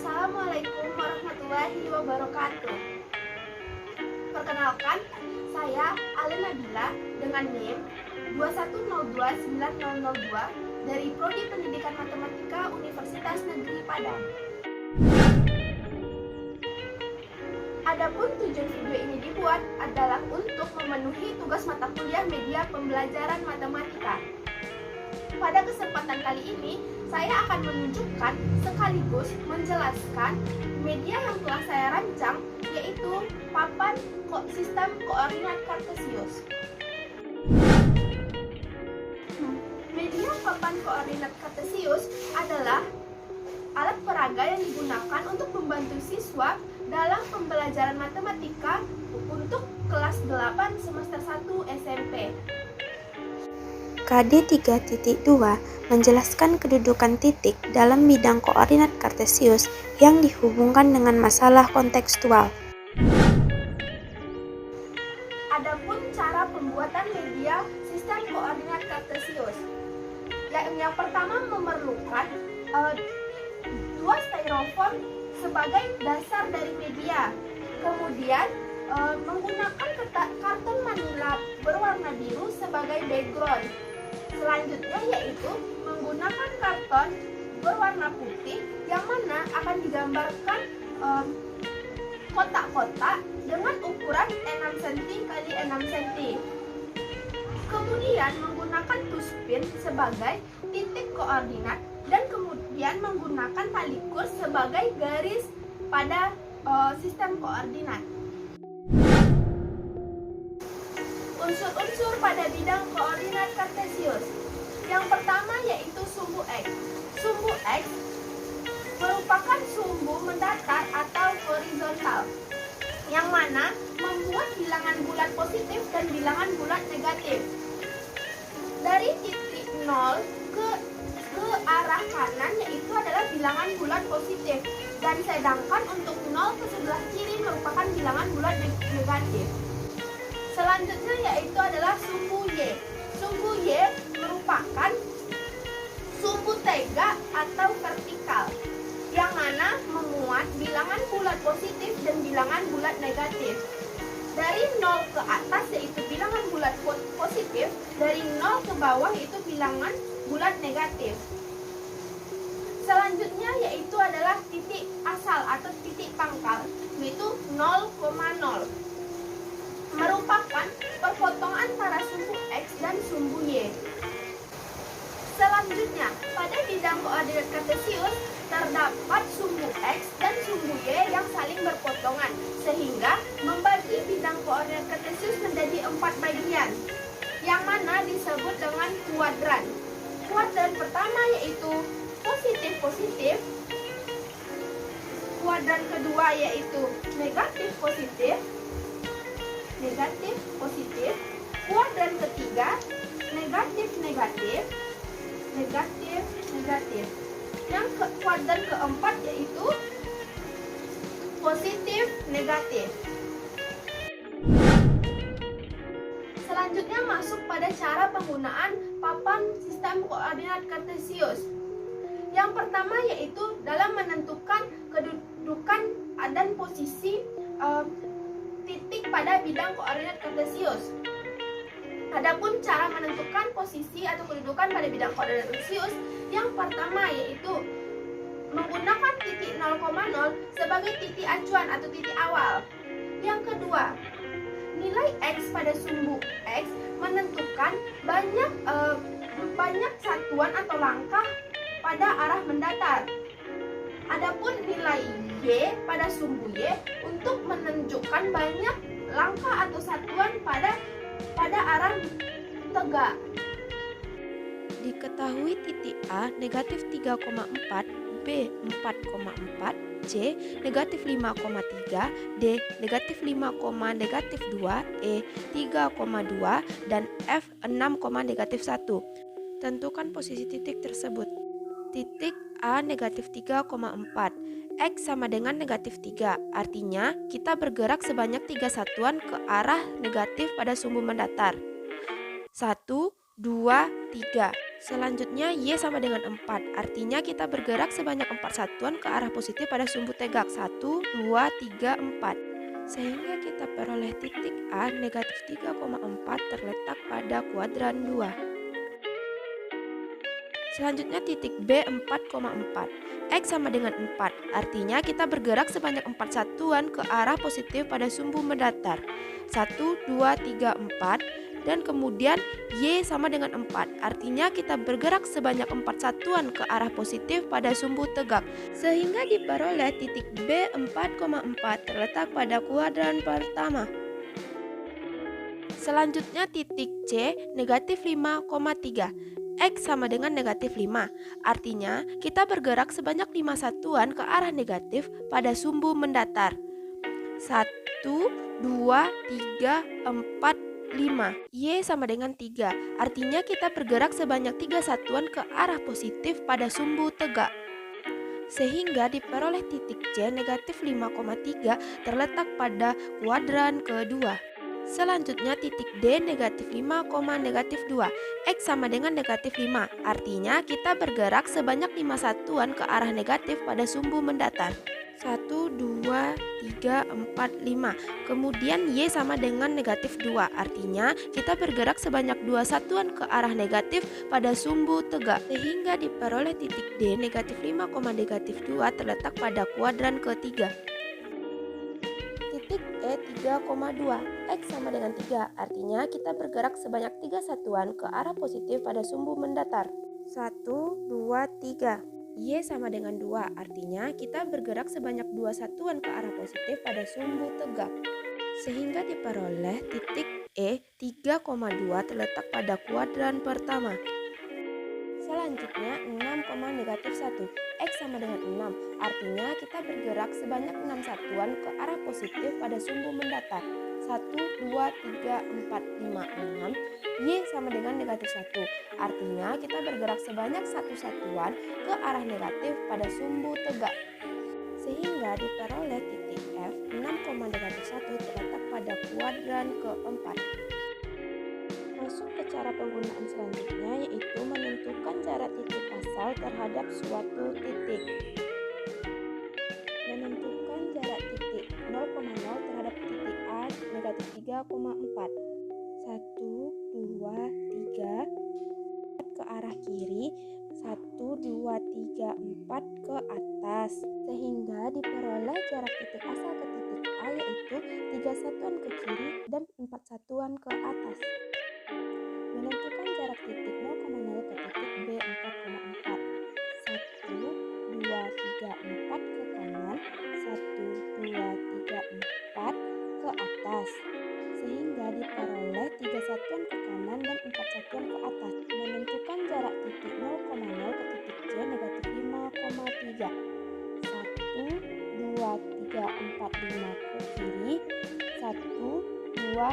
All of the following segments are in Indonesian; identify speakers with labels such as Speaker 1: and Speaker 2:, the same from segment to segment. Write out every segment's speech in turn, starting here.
Speaker 1: Assalamualaikum warahmatullahi wabarakatuh. Perkenalkan, saya Alena Nabila dengan NIM 2102902 dari Prodi Pendidikan Matematika Universitas Negeri Padang. Adapun tujuan video ini dibuat adalah untuk memenuhi tugas mata kuliah media pembelajaran matematika. Pada kesempatan kali ini, saya akan menunjukkan sekaligus menjelaskan media yang telah saya rancang, yaitu papan sistem koordinat Kartesius. Media papan koordinat Kartesius adalah alat peraga yang digunakan untuk membantu siswa dalam pembelajaran matematika untuk kelas 8 semester 1 SMP.
Speaker 2: KD 3.2 menjelaskan kedudukan titik dalam bidang koordinat Kartesius yang dihubungkan dengan masalah kontekstual.
Speaker 1: Adapun cara pembuatan media sistem koordinat Kartesius. Yang pertama memerlukan dua styrofoam sebagai dasar dari media. Kemudian menggunakan karton manila berwarna biru sebagai background. Selanjutnya yaitu menggunakan karton berwarna putih yang mana akan digambarkan kotak-kotak dengan ukuran 6 cm x 6 cm. Kemudian menggunakan pushpin sebagai titik koordinat dan kemudian menggunakan tali kurs sebagai garis pada sistem koordinat. Unsur-unsur pada bidang koordinat Kartesius. Yang pertama yaitu sumbu X. Sumbu X merupakan sumbu mendatar atau horizontal, yang mana membuat bilangan bulat positif dan bilangan bulat negatif. Dari titik 0 ke arah kanan yaitu adalah bilangan bulat positif, dan sedangkan untuk 0 ke sebelah kiri merupakan bilangan bulat negatif. Selanjutnya yaitu adalah sumbu Y. Sumbu Y merupakan sumbu tegak atau vertikal, yang mana memuat bilangan bulat positif dan bilangan bulat negatif. Dari 0 ke atas yaitu bilangan bulat positif, dari 0 ke bawah yaitu bilangan bulat negatif. Selanjutnya yaitu adalah titik asal atau titik pangkal, yaitu 0,0. Merupakan perpotongan antara sumbu X dan sumbu Y. Selanjutnya, pada bidang koordinat Kartesius terdapat sumbu X dan sumbu Y yang saling berpotongan, sehingga membagi bidang koordinat Kartesius menjadi 4 bagian, yang mana disebut dengan kuadran. Kuadran pertama yaitu positif-positif, kuadran kedua yaitu negatif-positif, negatif-positif, kuadran ketiga negatif-negatif, negatif-negatif. Yang kuadran keempat yaitu positif-negatif. Selanjutnya masuk pada cara penggunaan papan sistem koordinat Kartesius. Yang pertama yaitu dalam menentukan kedudukan dan posisi titik pada bidang koordinat Kartesius. Adapun cara menentukan posisi atau kedudukan pada bidang koordinat Kartesius, yang pertama yaitu menggunakan titik 0,0 sebagai titik acuan atau titik awal. Yang kedua, nilai X pada sumbu X menentukan banyak satuan atau langkah pada arah mendatar. Adapun nilai Y pada sumbu Y untuk menunjukkan banyak langkah atau satuan pada arah tegak.
Speaker 2: Diketahui titik A negatif 3,4, B 4,4, C negatif 5,3, D negatif 5,2, E 3,2, dan F 6,1. Tentukan posisi titik tersebut. Titik A negatif 3,4, X sama dengan negatif 3, artinya kita bergerak sebanyak 3 satuan ke arah negatif pada sumbu mendatar. 1, 2, 3. Selanjutnya, Y sama dengan 4, artinya kita bergerak sebanyak 4 satuan ke arah positif pada sumbu tegak 1, 2, 3, 4. Sehingga kita peroleh titik A negatif 3,4 terletak pada kuadran 2. Selanjutnya titik B 4,4. X sama dengan 4, artinya kita bergerak sebanyak 4 satuan ke arah positif pada sumbu mendatar 1, 2, 3, 4. Dan kemudian Y sama dengan 4, artinya kita bergerak sebanyak 4 satuan ke arah positif pada sumbu tegak. Sehingga diperoleh titik B 4,4 terletak pada kuadran pertama. Selanjutnya titik C negatif 5,3. X sama dengan negatif 5, artinya kita bergerak sebanyak 5 satuan ke arah negatif pada sumbu mendatar 1, 2, 3, 4, 5. Y sama dengan 3, artinya kita bergerak sebanyak 3 satuan ke arah positif pada sumbu tegak. Sehingga diperoleh titik C negatif 5,3 terletak pada kuadran kedua. Selanjutnya titik D negatif 5, negatif 2. X sama dengan negatif 5, artinya kita bergerak sebanyak 5 satuan ke arah negatif pada sumbu mendatar 1, 2, 3, 4, 5. Kemudian Y sama dengan negatif 2, artinya kita bergerak sebanyak 2 satuan ke arah negatif pada sumbu tegak. Sehingga diperoleh titik D negatif 5, negatif 2 terletak pada kuadran ketiga. Titik E 3,2. X sama dengan 3, artinya kita bergerak sebanyak 3 satuan ke arah positif pada sumbu mendatar 1, 2, 3. Y sama dengan 2, artinya kita bergerak sebanyak 2 satuan ke arah positif pada sumbu tegak. Sehingga diperoleh titik E 3,2 terletak pada kuadran pertama. Selanjutnya 6, negatif 1. X sama dengan 6, artinya kita bergerak sebanyak 6 satuan ke arah positif pada sumbu mendatar 1, 2, 3, 4, 5, 6. Y sama dengan negatif 1, artinya kita bergerak sebanyak 1 satuan ke arah negatif pada sumbu tegak. Sehingga diperoleh titik F 6, negatif 1 terletak pada kuadran keempat. Masuk ke cara penggunaan selanjutnya, yaitu menentukan jarak titik asal terhadap suatu titik. Menentukan jarak titik 0,0 terhadap titik A negatif 3,4. 1, 2, 3 ke arah kiri, 1, 2, 3, 4 ke atas. Sehingga diperoleh jarak titik asal ke titik A yaitu 3 satuan ke kiri dan 4 satuan ke atas. Menentukan jarak titik 0,0 ke titik B 4,4. 1, 2, 3, 4 ke kanan, 1, 2, 3, 4 ke atas. Sehingga diperoleh 3 satuan ke kanan dan 4 satuan ke atas. Menentukan jarak titik 0,0 ke titik C negatif 5,3. 1, 2, 3, 4, 5 ke kiri, 1, 2,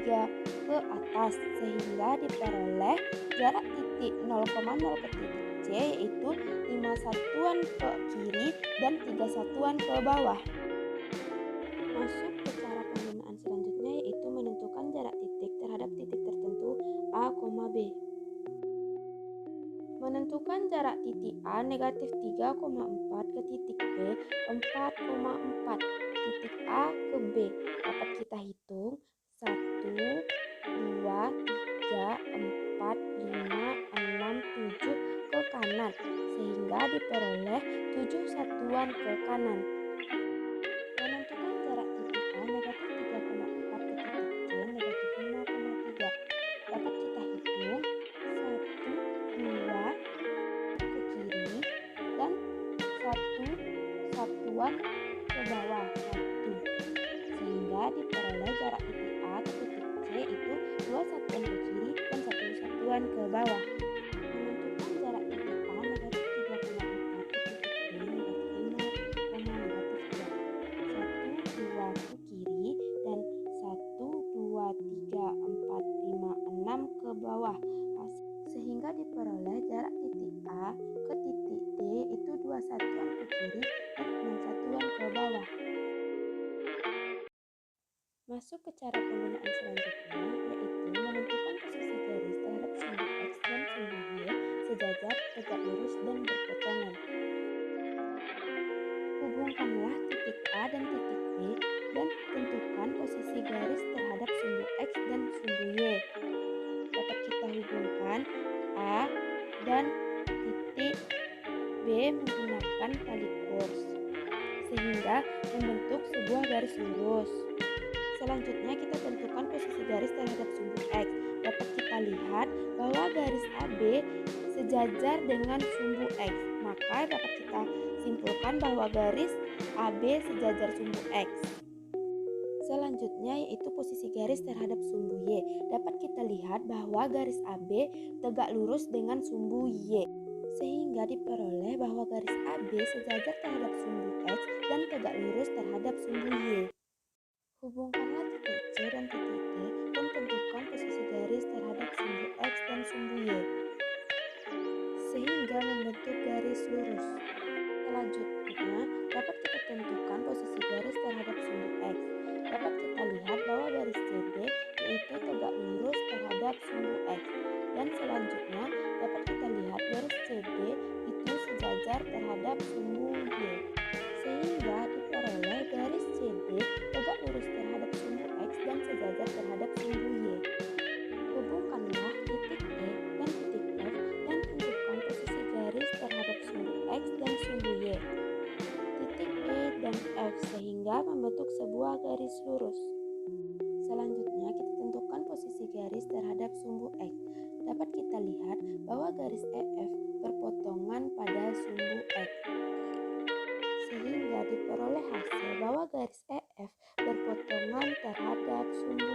Speaker 2: 3 ke atas. Sehingga diperoleh jarak titik 0,0 ke titik C yaitu 5 satuan ke kiri dan 3 satuan ke bawah. Masuk ke cara penggunaan selanjutnya, yaitu menentukan jarak titik terhadap titik tertentu A, B. Menentukan jarak titik A negatif 3,4 ke titik B 4,4. Titik A ke B dapat kita hitung 1, 2, 3, 4, 5, 6, 7 ke kanan. Sehingga diperoleh 7 satuan ke kanan. Menentukan jarak titik A negatif 3,4 ke titik C negatif 5,3. Dapat kita hitung 1, 2 ke kiri dan 1 satuan ke bawah 1. Sehingga diperoleh jarak titik A ke titik C itu 2 satuan ke kiri dan 1 satuan ke bawah. Menentukan jarak titik A negatif 3,4 ke titik B negatif 5,2. 1, 2 ke kiri dan 1, 2, 3, 4, 5, 6 ke bawah. Sehingga diperoleh jarak titik A ke titik D itu 2 satuan ke kiri dan 6 satuan ke bawah. Masuk ke cara penggunaan selanjutnya, yaitu menentukan posisi garis terhadap sumbu X dan sumbu Y Hubungkanlah titik A dan titik B dan tentukan posisi garis terhadap sumbu X dan sumbu Y. Dapat kita hubungkan A dan titik B menggunakan tali kurs sehingga membentuk sebuah garis lurus. Selanjutnya kita tentukan posisi garis terhadap sumbu X. Dapat kita lihat bahwa garis AB sejajar dengan sumbu X. Maka dapat kita simpulkan bahwa garis AB sejajar sumbu X. Selanjutnya yaitu posisi garis terhadap sumbu Y. Dapat kita lihat bahwa garis AB tegak lurus dengan sumbu Y. Sehingga diperoleh bahwa garis AB sejajar terhadap sumbu X dan tegak lurus terhadap sumbu Y. Hubungkanlah titik C dan titik D dan tentukan posisi garis terhadap sumbu X dan sumbu Y sehingga membentuk garis lurus. Selanjutnya dapat kita tentukan posisi garis terhadap sumbu X. Dapat kita lihat bahwa garis CD yaitu tegak lurus terhadap sumbu X. Dan selanjutnya dapat kita lihat garis CD itu sejajar terhadap sumbu Y. Sehingga diperoleh garis CD tegak lurus terhadap sumbu X dan sejajar terhadap sumbu Y. Hubungkanlah titik E dan titik F dan tentukan posisi garis terhadap sumbu X dan sumbu Y. Titik E dan F sehingga membentuk sebuah garis lurus. Selanjutnya kita tentukan posisi garis terhadap sumbu X. Dapat kita lihat bahwa garis EF berpotongan pada sumbu X. Sehingga diperoleh hasil bahwa garis EF berpotongan terhadap sumbu